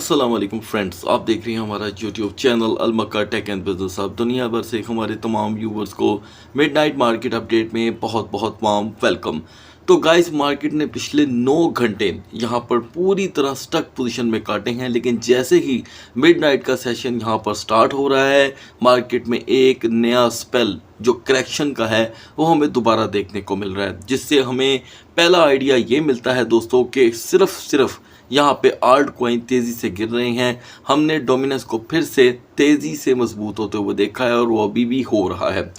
अस्सलाम वालेकुम फ्रेंड्स, आप देख रहे हैं हमारा यूट्यूब चैनल अलमक्का टेक एंड बिजनेस। आप दुनिया भर से हमारे तमाम व्यूवर्स को मिडनाइट मार्केट अपडेट में बहुत बहुत वार्म वेलकम। तो गाइस, मार्केट ने पिछले 9 घंटे यहां पर पूरी तरह स्टक पोजीशन में काटे हैं, लेकिन जैसे ही मिडनाइट का सेशन यहां पर स्टार्ट हो रहा है, मार्केट में एक नया स्पेल जो करेक्शन का है वो हमें दोबारा देखने को मिल रहा है, जिससे हमें पहला आइडिया ये मिलता है दोस्तों कि सिर्फ यहाँ पे आल्ट कॉइन तेज़ी से गिर रहे हैं। हमने डोमिनेंस को फिर से तेज़ी से मजबूत होते हुए देखा है और वो अभी भी हो रहा है।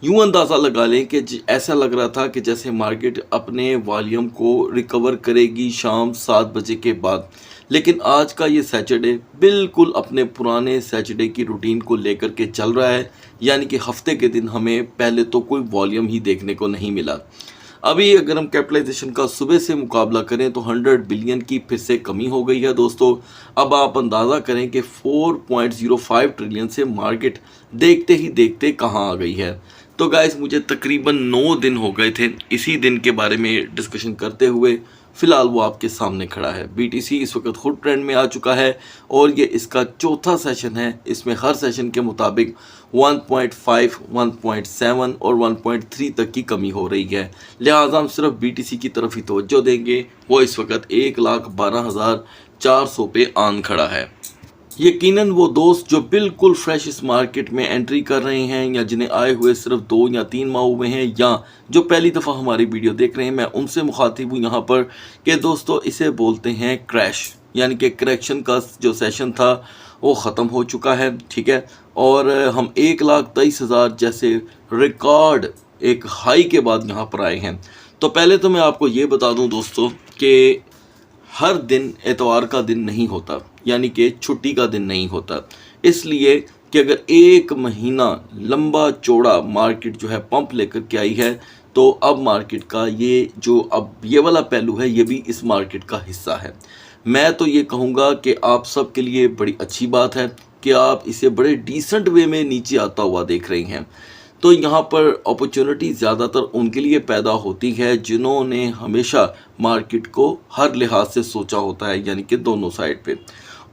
यूँ अंदाज़ा लगा लें कि ऐसा लग रहा था कि जैसे मार्केट अपने वॉल्यूम को रिकवर करेगी शाम 7 बजे के बाद, लेकिन आज का ये सैटरडे बिल्कुल अपने पुराने सैटरडे की रूटीन को लेकर के चल रहा है, यानी कि हफ्ते के दिन हमें पहले तो कोई वॉल्यूम ही देखने को नहीं मिला। अभी अगर हम कैपिटलाइजेशन का सुबह से मुकाबला करें तो 100 बिलियन की फिर से कमी हो गई है दोस्तों। अब आप अंदाज़ा करें कि 4.05 ट्रिलियन से मार्केट देखते ही देखते कहां आ गई है। तो गाइस, मुझे तकरीबन 9 दिन हो गए थे इसी दिन के बारे में डिस्कशन करते हुए। फ़िलहाल वो आपके सामने खड़ा है। बीटीसी इस वक्त खुद ट्रेंड में आ चुका है और ये इसका चौथा सेशन है। इसमें हर सेशन के मुताबिक 1.5, 1.7 और 1.3 तक की कमी हो रही है। लिहाजा हम सिर्फ बीटीसी की तरफ ही तवज्जो देंगे। वो इस वक्त 1,12,400 पे आन खड़ा है। यकीनन वो दोस्त जो बिल्कुल फ्रेश इस मार्केट में एंट्री कर रहे हैं, या जिन्हें आए हुए सिर्फ 2 या 3 माह हुए हैं, या जो पहली दफ़ा हमारी वीडियो देख रहे हैं, मैं उनसे मुखातिब हूँ यहाँ पर कि दोस्तों इसे बोलते हैं क्रैश, यानी कि करेक्शन का जो सेशन था वो ख़त्म हो चुका है। ठीक है, और हम 1,23,000 जैसे रिकॉर्ड एक हाई के बाद यहाँ पर आए हैं। तो पहले तो मैं आपको ये बता दूँ दोस्तों कि हर दिन एतवार का दिन नहीं होता, यानी कि छुट्टी का दिन नहीं होता, इसलिए कि अगर एक महीना लंबा चौड़ा मार्केट जो है पंप लेकर के आई है, तो अब मार्केट का ये वाला पहलू है, ये भी इस मार्केट का हिस्सा है। मैं तो ये कहूँगा कि आप सब के लिए बड़ी अच्छी बात है कि आप इसे बड़े डिसेंट वे में नीचे आता हुआ देख रहे हैं। तो यहाँ पर अपॉर्चुनिटी ज़्यादातर उनके लिए पैदा होती है जिन्होंने हमेशा मार्केट को हर लिहाज से सोचा होता है, यानी कि दोनों साइड पे।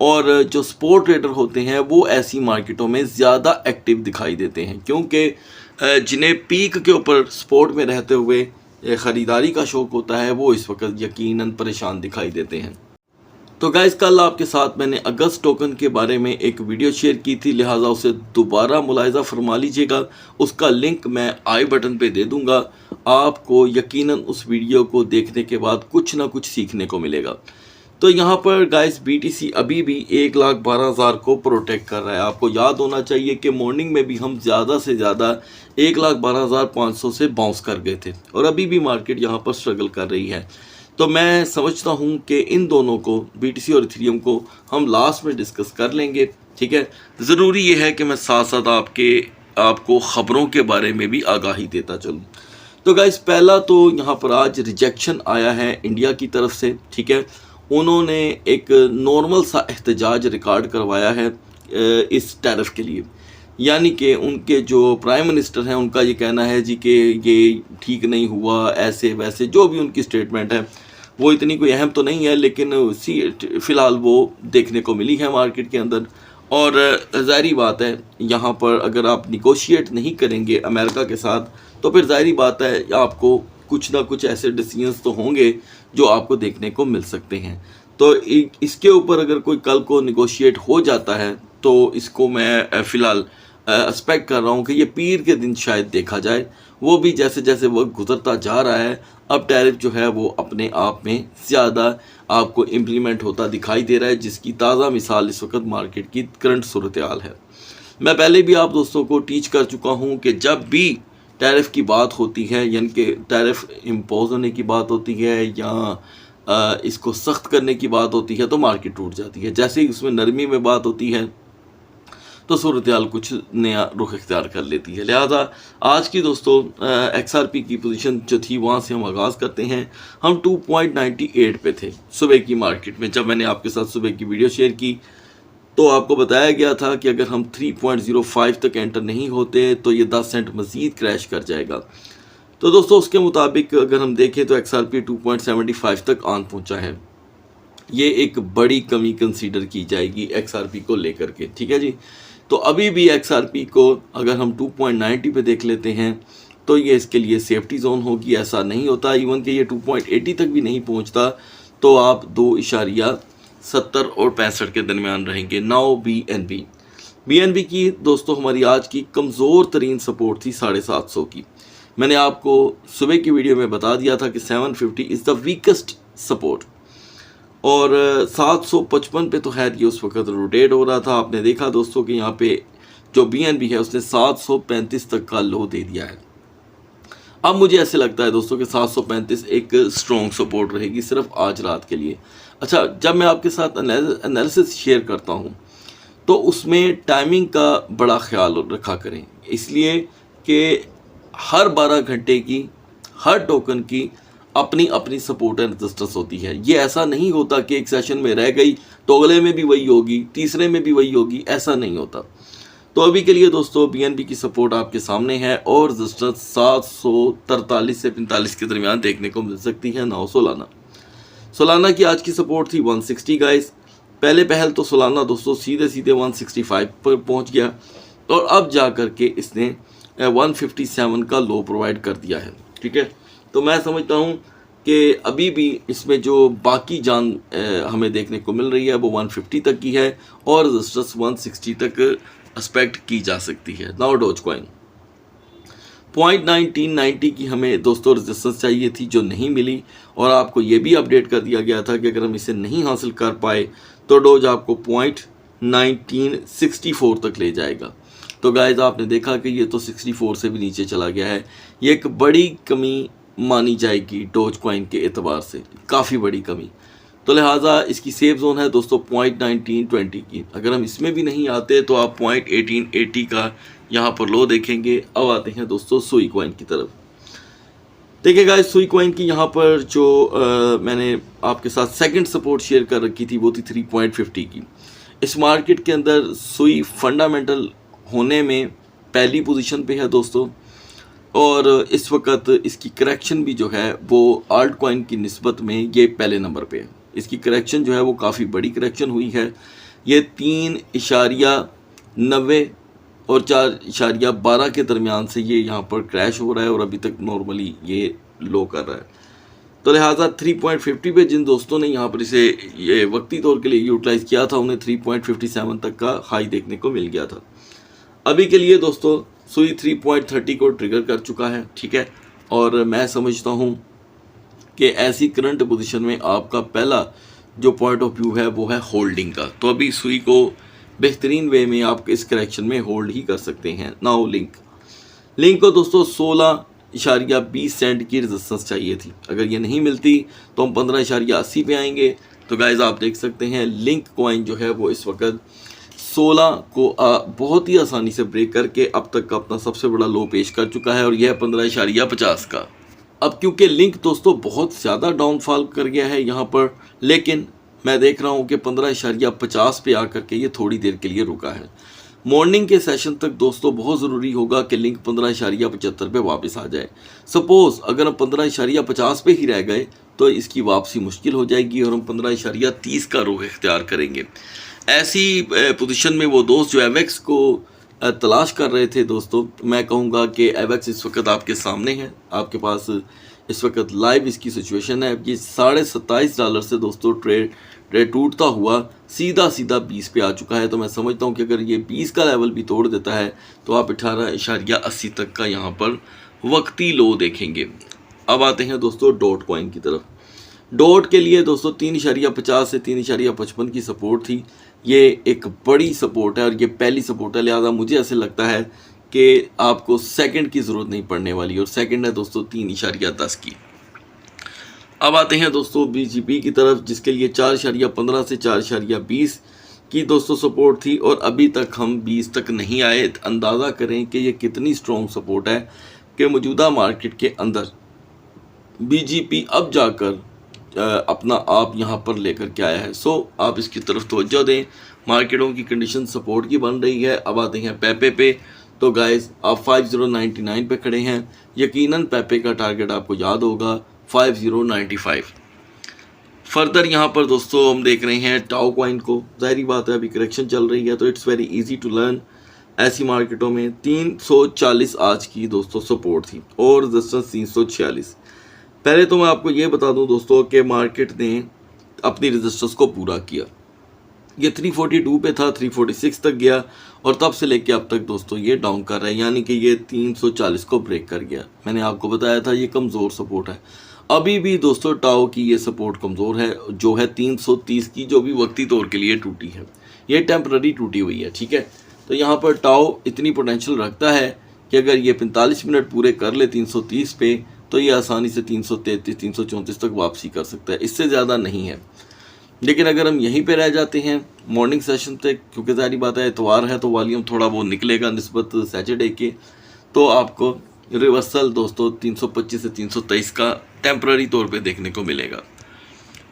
और जो स्पोर्ट ट्रेडर होते हैं वो ऐसी मार्केटों में ज़्यादा एक्टिव दिखाई देते हैं, क्योंकि जिन्हें पीक के ऊपर स्पोर्ट में रहते हुए ख़रीदारी का शौक़ होता है, वो इस वक्त यकीनन परेशान दिखाई देते हैं। तो गाइस, कल आपके साथ मैंने अगस्त टोकन के बारे में एक वीडियो शेयर की थी, लिहाजा उसे दोबारा मुलाहिज़ा फरमा लीजिएगा। उसका लिंक मैं आई बटन पे दे दूंगा। आपको यकीनन उस वीडियो को देखने के बाद कुछ ना कुछ सीखने को मिलेगा। तो यहाँ पर गाइस, बीटीसी अभी भी 1,12,000 को प्रोटेक्ट कर रहा है। आपको याद होना चाहिए कि मॉर्निंग में भी हम ज़्यादा से ज़्यादा 1,12,500 से बाउंस कर गए थे, और अभी भी मार्केट यहाँ पर स्ट्रगल कर रही है। तो मैं समझता हूँ कि इन दोनों को, बीटीसी और इथेरियम को, हम लास्ट में डिस्कस कर लेंगे। ठीक है, ज़रूरी ये है कि मैं साथ साथ आपको ख़बरों के बारे में भी आगाही देता चलूँ। तो गाइस, पहला तो यहाँ पर आज रिजेक्शन आया है इंडिया की तरफ से। ठीक है, उन्होंने एक नॉर्मल सा एहतजाज रिकॉर्ड करवाया है इस टैरिफ के लिए, यानी कि उनके जो प्राइम मिनिस्टर हैं उनका ये कहना है जी कि ये ठीक नहीं हुआ, ऐसे वैसे जो भी उनकी स्टेटमेंट है वो इतनी कोई अहम तो नहीं है, लेकिन फ़िलहाल वो देखने को मिली है मार्केट के अंदर। और ज़ाहिरी बात है, यहाँ पर अगर आप निगोशिएट नहीं करेंगे अमेरिका के साथ, तो फिर ज़ाहिरी बात है आपको कुछ ना कुछ ऐसे डिसीजंस तो होंगे जो आपको देखने को मिल सकते हैं। तो इसके ऊपर अगर कोई कल को निगोशिएट हो जाता है, तो इसको मैं फ़िलहाल एक्सपेक्ट कर रहा हूँ कि ये पीर के दिन शायद देखा जाए। वो भी जैसे जैसे वक्त गुजरता जा रहा है, अब टैरिफ जो है वो अपने आप में ज़्यादा आपको इम्प्लीमेंट होता दिखाई दे रहा है, जिसकी ताज़ा मिसाल इस वक्त मार्केट की करंट सूरत हाल है। मैं पहले भी आप दोस्तों को टीच कर चुका हूँ कि जब भी टैरिफ की बात होती है, यानी कि टैरिफ इम्पोज होने की बात होती है या इसको सख्त करने की बात होती है, तो मार्केट टूट जाती है। जैसे ही उसमें नरमी में बात होती है तो सूरत हाल कुछ नया रुख इख्तियार कर लेती है। लिहाजा आज की दोस्तों XRP की पोजीशन जो थी, वहाँ से हम आगाज़ करते हैं। हम 2.98 पे थे सुबह की मार्केट में। जब मैंने आपके साथ सुबह की वीडियो शेयर की तो आपको बताया गया था कि अगर हम 3.05 तक एंटर नहीं होते तो ये 10 सेंट मज़ीद क्रैश कर जाएगा। तो दोस्तों उसके मुताबिक अगर हम देखें तो XRP 2.75 तक आन पहुँचा है। ये एक बड़ी कमी कंसीडर की जाएगी XRP को लेकर के, ठीक है जी। तो अभी भी XRP को अगर हम 2.90 पे देख लेते हैं तो ये इसके लिए सेफ्टी जोन होगी। ऐसा नहीं होता इवन कि ये 2.80 तक भी नहीं पहुंचता तो आप 2.70 और 65 के दरमियान रहेंगे। नाउ BNB की दोस्तों हमारी आज की कमज़ोर तरीन सपोर्ट थी 750 की। मैंने आपको सुबह की वीडियो में बता दिया था कि 750 इज़ द वीकेस्ट सपोर्ट, और 755 पे तो खैर ये उस वक्त रोटेट हो रहा था। आपने देखा दोस्तों कि यहाँ पे जो BNB है उसने 735 तक का लो दे दिया है। अब मुझे ऐसे लगता है दोस्तों कि 735 एक स्ट्रॉन्ग सपोर्ट रहेगी सिर्फ आज रात के लिए। अच्छा, जब मैं आपके साथ एनालिसिस शेयर करता हूँ तो उसमें टाइमिंग का बड़ा ख्याल रखा करें, इसलिए कि हर 12 घंटे की हर टोकन की अपनी अपनी सपोर्ट एंड रेजिस्टेंस होती है। ये ऐसा नहीं होता कि एक सेशन में रह गई तो अगले में भी वही होगी, तीसरे में भी वही होगी, ऐसा नहीं होता। तो अभी के लिए दोस्तों BNB की सपोर्ट आपके सामने है और रेजिस्टेंस 743 से 45 के दरमियान देखने को मिल सकती है। नाउ सोलाना की आज की सपोर्ट थी 160 गाइस। पहले पहल तो सोलाना दोस्तों सीधे 165 पर पहुंच गया और अब जा कर के इसने 157 का लो प्रोवाइड कर दिया है, ठीक है। तो मैं समझता हूं कि अभी भी इसमें जो बाकी जान हमें देखने को मिल रही है वो 150 तक की है और रेजिस्टेंस 160 तक एक्सपेक्ट की जा सकती है। नाउ डोजकॉइन 0.1990 की हमें दोस्तों रेजिस्टेंस चाहिए थी जो नहीं मिली, और आपको ये भी अपडेट कर दिया गया था कि अगर हम इसे नहीं हासिल कर पाए तो डोज आपको 0.1964 तक ले जाएगा। तो गाइस आपने देखा कि ये तो 64 से भी नीचे चला गया है। ये एक बड़ी कमी मानी जाएगी डोजकॉइन के एतबार से, काफ़ी बड़ी कमी। तो लिहाजा इसकी सेफ जोन है दोस्तों 0.1920 की। अगर हम इसमें भी नहीं आते तो आप 0.1880 का यहाँ पर लो देखेंगे। अब आते हैं दोस्तों सुई कॉइन की तरफ। देखिए गाइस, सुई कॉइन की यहाँ पर जो मैंने आपके साथ सेकंड सपोर्ट शेयर कर रखी थी वो थी 3.50 की। इस मार्केट के अंदर सुई फंडामेंटल होने में पहली पोजीशन पे है दोस्तों, और इस वक्त इसकी करेक्शन भी जो है वो आल्ट कॉइन की निस्बत में ये पहले नंबर पे है। इसकी करेक्शन जो है वो काफ़ी बड़ी करेक्शन हुई है। ये 3.90 और 4.12 के दरमियान से ये यहाँ पर क्रैश हो रहा है और अभी तक नॉर्मली ये लो कर रहा है। तो लिहाजा 3.50 पे जिन दोस्तों ने यहाँ पर इसे ये वक्ती तौर के लिए यूटिलाइज़ किया था उन्हें 3.57 तक का हाई देखने को मिल गया था। अभी के लिए दोस्तों सुई 3.30 को ट्रिगर कर चुका है, ठीक है। और मैं समझता हूँ कि ऐसी करंट पोजीशन में आपका पहला जो पॉइंट ऑफ व्यू है वो है होल्डिंग का। तो अभी सुई को बेहतरीन वे में आप इस करेक्शन में होल्ड ही कर सकते हैं। नाउ लिंक को दोस्तों 16.20 सेंट की रेजिस्टेंस चाहिए थी। अगर ये नहीं मिलती तो हम 15.80 पे आएंगे। तो गाइज आप देख सकते हैं लिंक कॉइन जो है वो इस वक्त 16 को बहुत ही आसानी से ब्रेक करके अब तक का अपना सबसे बड़ा लो पेश कर चुका है और यह 15.50 का। अब क्योंकि लिंक दोस्तों बहुत ज़्यादा डाउनफॉल कर गया है यहाँ पर, लेकिन मैं देख रहा हूँ कि 15.50 पे आकर के ये थोड़ी देर के लिए रुका है। मॉर्निंग के सेशन तक दोस्तों बहुत ज़रूरी होगा कि लिंक 15.75 पे वापस आ जाए। सपोज़ अगर हम 15.50 पे ही रह गए तो इसकी वापसी मुश्किल हो जाएगी और हम 15.30 का रुख इख्तियार करेंगे। ऐसी पोजीशन में वो दोस्त जो एवेक्स को तलाश कर रहे थे दोस्तों, मैं कहूँगा कि एवेक्स इस वक्त आपके सामने है, आपके पास इस वक्त लाइव इसकी सिचुएशन है। ये $27.5 से दोस्तों ट्रेड टूटता हुआ सीधा 20 पे आ चुका है। तो मैं समझता हूँ कि अगर ये 20 का लेवल भी तोड़ देता है तो आप 18.80 तक का यहाँ पर वक्ती लो देखेंगे। अब आते हैं दोस्तों डॉट कॉइन की तरफ। डॉट के लिए दोस्तों 3.50 से 3.55 की सपोर्ट थी। ये एक बड़ी सपोर्ट है और ये पहली सपोर्ट है, लिहाजा मुझे ऐसे लगता है कि आपको सेकंड की ज़रूरत नहीं पड़ने वाली, और सेकंड है दोस्तों 3.10 की। अब आते हैं दोस्तों BGP की तरफ, जिसके लिए 4.15 से 4.20 की दोस्तों सपोर्ट थी और अभी तक हम 20 तक नहीं आए। अंदाज़ा करें कि ये कितनी स्ट्रॉन्ग सपोर्ट है कि मौजूदा मार्केट के अंदर BGP अब जाकर अपना आप यहाँ पर लेकर के आया है। सो आप इसकी तरफ तवज्जो दें। मार्केटों की कंडीशन सपोर्ट की बन रही है। अब आते हैं पेपे पे। तो गाइस आप 5099 पे खड़े हैं। यकीनन पेपे का टारगेट आपको याद होगा 5095। फर्दर यहाँ पर दोस्तों हम देख रहे हैं टाओ कॉइन को। जाहिर बात है अभी करेक्शन चल रही है तो it's very easy to learn. ऐसी मार्केटों में 340 आज की दोस्तों सपोर्ट थी और रेजिस्टेंस 346। पहले तो मैं आपको ये बता दूं दोस्तों कि मार्केट ने अपनी रेजिस्टेंस को पूरा किया। ये 342 पे था, 346 तक गया और तब से लेके अब तक दोस्तों ये डाउन कर रहा है, यानी कि ये 340 को ब्रेक कर गया। मैंने आपको बताया था ये कमज़ोर सपोर्ट है। अभी भी दोस्तों टाओ की ये सपोर्ट कमज़ोर है जो है 330 की, जो भी वक्ती तौर के लिए टूटी है। ये टेम्पररी टूटी हुई है, ठीक है। तो यहाँ पर टाओ इतनी पोटेंशियल रखता है कि अगर ये 45 मिनट पूरे कर ले 330 पे तो ये आसानी से 333 334 तक वापसी कर सकता है, इससे ज़्यादा नहीं है। लेकिन अगर हम यहीं पे रह जाते हैं मॉर्निंग सेशन तक, क्योंकि सारी बात है इतवार है तो वॉल्यूम थोड़ा वो निकलेगा निस्बत सैटरडे के, तो आपको रिवर्सल दोस्तों 325 से 323 का टेम्पररी तौर पे देखने को मिलेगा।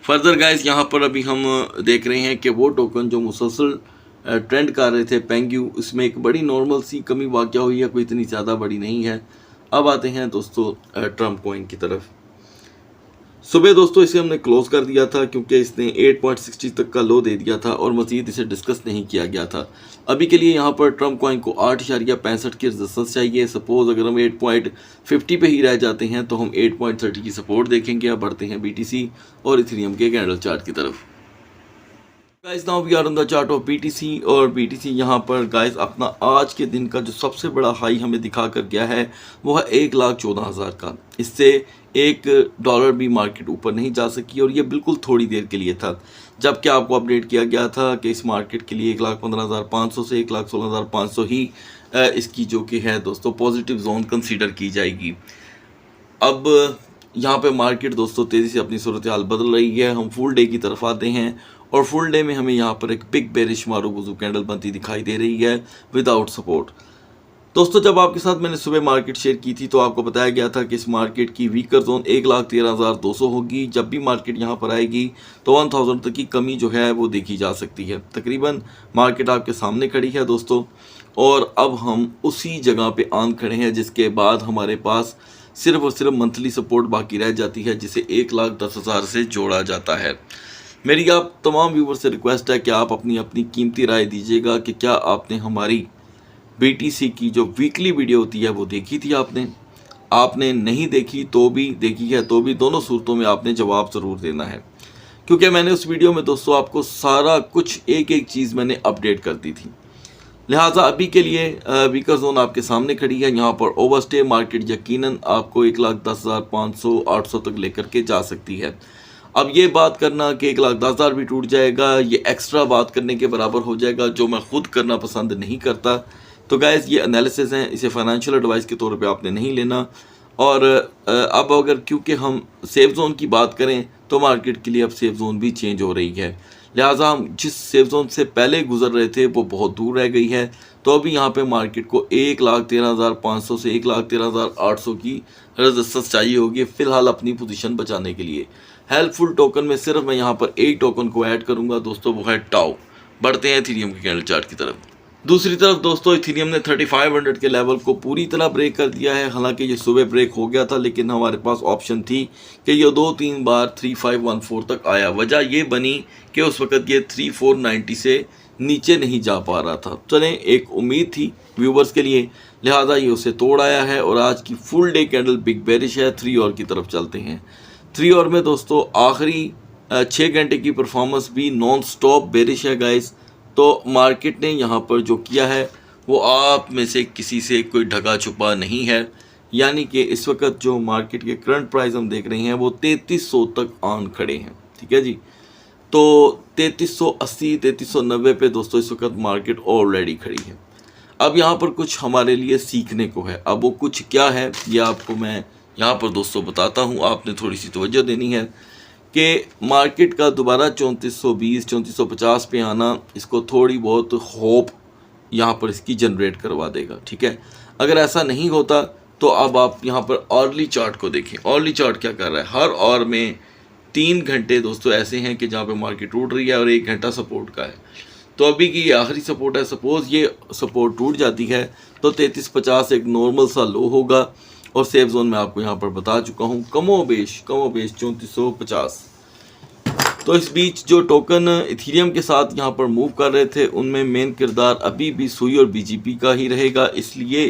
फर्दर गाइस यहाँ पर अभी हम देख रहे हैं कि वो टोकन जो मुसलसल ट्रेंड कर रहे थे पेंग्यू, उसमें एक बड़ी नॉर्मल सी कमी वाक़या हुई है, कोई इतनी ज़्यादा बड़ी नहीं है। अब आते हैं दोस्तों ट्रम्प कॉइन की तरफ। सुबह दोस्तों इसे हमने क्लोज कर दिया था क्योंकि इसने 8.60 तक का लो दे दिया था और मज़ीद इसे डिस्कस नहीं किया गया था। अभी के लिए यहाँ पर ट्रम्प कॉइन को 8.65 की रेजिस्टेंस चाहिए। सपोज अगर हम 8.50 पे ही रह जाते हैं तो हम 8.30 की सपोर्ट देखेंगे। अब बढ़ते हैं BTC और इथेरियम के कैंडल चार्ट की तरफ। Guys now we are on the chart of BTC और BTC यहाँ पर गाइस अपना आज के दिन का जो सबसे बड़ा हाई हमें दिखा कर गया है वो है 1,14,000 का। इससे $1 भी मार्केट ऊपर नहीं जा सकी और ये बिल्कुल थोड़ी देर के लिए था, जबकि आपको अपडेट किया गया था कि इस मार्केट के लिए 1,15,500 से 1,16,500 ही इसकी जो कि है दोस्तों पॉजिटिव जोन कंसीडर की जाएगी। अब यहाँ पे मार्केट दोस्तों तेज़ी से अपनी सूरत हाल बदल रही है। हम फुल डे की तरफ आते हैं और फुल डे में हमें यहाँ पर एक बिग बेरिश मारूगुजू कैंडल बनती दिखाई दे रही है विदाउट सपोर्ट। दोस्तों जब आपके साथ मैंने सुबह मार्केट शेयर की थी तो आपको बताया गया था कि इस मार्केट की वीकर जोन 1,13,200 होगी। जब भी मार्केट यहाँ पर आएगी तो 1000 तक की कमी जो है वो देखी जा सकती है। तकरीबन मार्केट आपके सामने खड़ी है दोस्तों और अब हम उसी जगह पे आन खड़े हैं जिसके बाद हमारे पास सिर्फ और सिर्फ मंथली सपोर्ट बाकी रह जाती है जिसे 1,10,000 से जोड़ा जाता है। मेरी आप तमाम व्यूवर से रिक्वेस्ट है कि आप अपनी अपनी कीमती राय दीजिएगा कि क्या आपने हमारी BTC की जो वीकली वीडियो होती है वो देखी थी। आपने नहीं देखी तो भी, देखी है तो भी, दोनों सूरतों में आपने जवाब ज़रूर देना है, क्योंकि मैंने उस वीडियो में दोस्तों आपको सारा कुछ एक एक चीज़ मैंने अपडेट कर दी थी। लिहाजा अभी के लिए वीकर जोन आपके सामने खड़ी है। यहाँ पर ओवरस्टे मार्केट यकीनन आपको 1,10,500 800 तक लेकर के जा सकती है। अब ये बात करना कि 1,10,000 भी टूट जाएगा, ये एक्स्ट्रा बात करने के बराबर हो जाएगा, जो मैं खुद करना पसंद नहीं करता। तो गाइस ये एनालिसिस हैं, इसे फाइनेंशियल एडवाइस के तौर पे आपने नहीं लेना। और अब अगर क्योंकि हम सेफ जोन की बात करें तो मार्केट के लिए अब सेफ जोन भी चेंज हो रही है। लिहाजा हम जिस सेफ जोन से पहले गुजर रहे थे वो बहुत दूर रह गई है। तो अभी यहाँ पे मार्केट को 1,13,500 से 1,13,800 की रेजिस्टेंस चाहिए होगी फ़िलहाल अपनी पोजीशन बचाने के लिए। हेल्पफुल टोकन में सिर्फ मैं यहाँ पर एक टोकन को ऐड करूँगा दोस्तों, वो है टाओ। बढ़ते हैं इथेरियम के कैंडल चार्ट की तरफ। दूसरी तरफ दोस्तों इथेरियम ने 3500 के लेवल को पूरी तरह ब्रेक कर दिया है। हालांकि ये सुबह ब्रेक हो गया था लेकिन हमारे पास ऑप्शन थी कि ये 2-3 बार 3514 तक आया। वजह ये बनी कि उस वक्त ये 3490 से नीचे नहीं जा पा रहा था। चलें, एक उम्मीद थी व्यूवर्स के लिए, लिहाजा ये उसे तोड़ आया है और आज की full day candle big bearish है। 3 और की तरफ चलते हैं। 3 और में दोस्तों आखिरी 6 घंटे की परफॉर्मेंस भी नॉन स्टॉप बेरिश है गाइस। तो मार्केट ने यहाँ पर जो किया है वो आप में से किसी से कोई ढका छुपा नहीं है, यानी कि इस वक्त जो मार्केट के करंट प्राइस हम देख रहे हैं वो 3300 तक आन खड़े हैं। ठीक है जी, तो 3380 3390 पे दोस्तों इस वक्त मार्केट ऑलरेडी खड़ी है। अब यहाँ पर कुछ हमारे लिए सीखने को है। अब वो कुछ क्या है ये आपको मैं यहाँ पर दोस्तों बताता हूँ। आपने थोड़ी सी तवज्जो देनी है कि मार्केट का दोबारा 3420 3450 पे आना इसको थोड़ी बहुत होप यहाँ पर इसकी जनरेट करवा देगा। ठीक है, अगर ऐसा नहीं होता तो अब आप यहाँ पर ऑर्ली चार्ट को देखें। ऑर्ली चार्ट क्या कर रहा है, हर और में 3 घंटे दोस्तों ऐसे हैं कि जहाँ पे मार्केट टूट रही है और 1 घंटा सपोर्ट का है। तो अभी की ये आखिरी सपोर्ट है। सपोज़ ये सपोर्ट टूट जाती है तो 3350 एक नॉर्मल सा लो होगा और सेफ जोन में आपको यहाँ पर बता चुका हूँ कमो बेश 3450। तो इस बीच जो टोकन इथीरियम के साथ यहाँ पर मूव कर रहे थे उनमें मेन किरदार अभी भी सुई और बीजीपी का ही रहेगा, इसलिए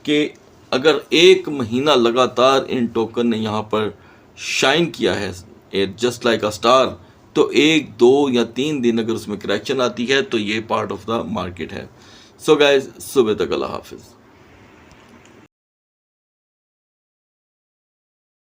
कि अगर एक महीना लगातार इन टोकन ने यहाँ पर शाइन किया है जस्ट लाइक अ स्टार, तो 1, 2 या 3 दिन अगर उसमें करेक्शन आती है तो ये पार्ट ऑफ द मार्केट है। सो गाइज, सुबह तक अल्लाह हाफिज़।